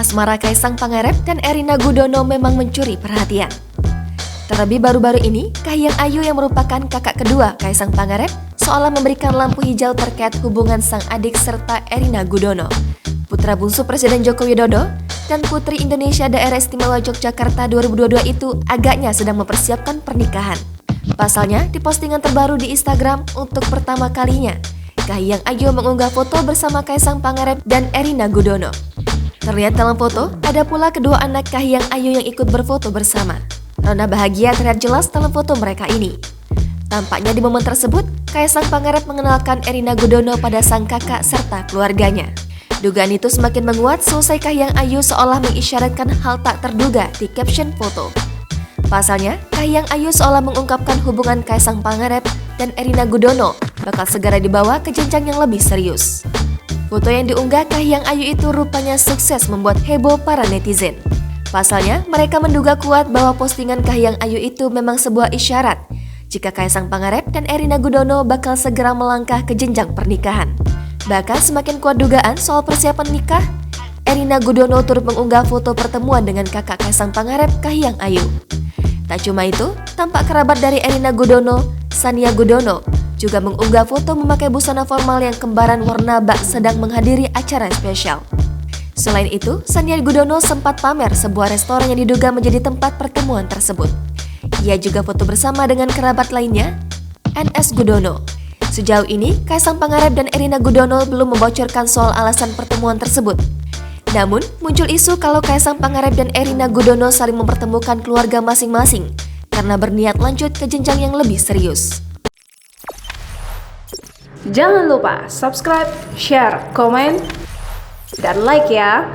Asmara Kaisang Pangarep dan Erina Gudono memang mencuri perhatian. Terlebih baru-baru ini, Kahiyang Ayu yang merupakan kakak kedua Kaisang Pangarep seolah memberikan lampu hijau terkait hubungan sang adik serta Erina Gudono, putra bungsu Presiden Joko Widodo dan Putri Indonesia Daerah Istimewa Yogyakarta 2022 itu agaknya sedang mempersiapkan pernikahan. Pasalnya, di postingan terbaru di Instagram untuk pertama kalinya, Kahiyang Ayu mengunggah foto bersama Kaisang Pangarep dan Erina Gudono. Terlihat dalam foto, ada pula kedua anak Kahiyang Ayu yang ikut berfoto bersama. Rona bahagia terlihat jelas dalam foto mereka ini. Tampaknya di momen tersebut, Kaisang Pangarep mengenalkan Erina Gudono pada sang kakak serta keluarganya. Dugaan itu semakin menguat selesai Kahiyang Ayu seolah mengisyaratkan hal tak terduga di caption foto. Pasalnya, Kahiyang Ayu seolah mengungkapkan hubungan Kaisang Pangarep dan Erina Gudono bakal segera dibawa ke jenjang yang lebih serius. Foto yang diunggah Kahiyang Ayu itu rupanya sukses membuat heboh para netizen. Pasalnya, mereka menduga kuat bahwa postingan Kahiyang Ayu itu memang sebuah isyarat jika Kaisang Pangarep dan Erina Gudono bakal segera melangkah ke jenjang pernikahan. Bahkan semakin kuat dugaan soal persiapan nikah, Erina Gudono turut mengunggah foto pertemuan dengan kakak Kaisang Pangarep, Kahiyang Ayu. Tak cuma itu, tampak kerabat dari Erina Gudono, Sania Gudono, juga mengunggah foto memakai busana formal yang kembaran warna bak sedang menghadiri acara spesial. Selain itu, Sania Gudono sempat pamer sebuah restoran yang diduga menjadi tempat pertemuan tersebut. Ia juga foto bersama dengan kerabat lainnya, NS Gudono. Sejauh ini, Kaisang Pangarep dan Erina Gudono belum membocorkan soal alasan pertemuan tersebut. Namun, muncul isu kalau Kaisang Pangarep dan Erina Gudono saling mempertemukan keluarga masing-masing karena berniat lanjut ke jenjang yang lebih serius. Jangan lupa subscribe, share, komen, dan like ya!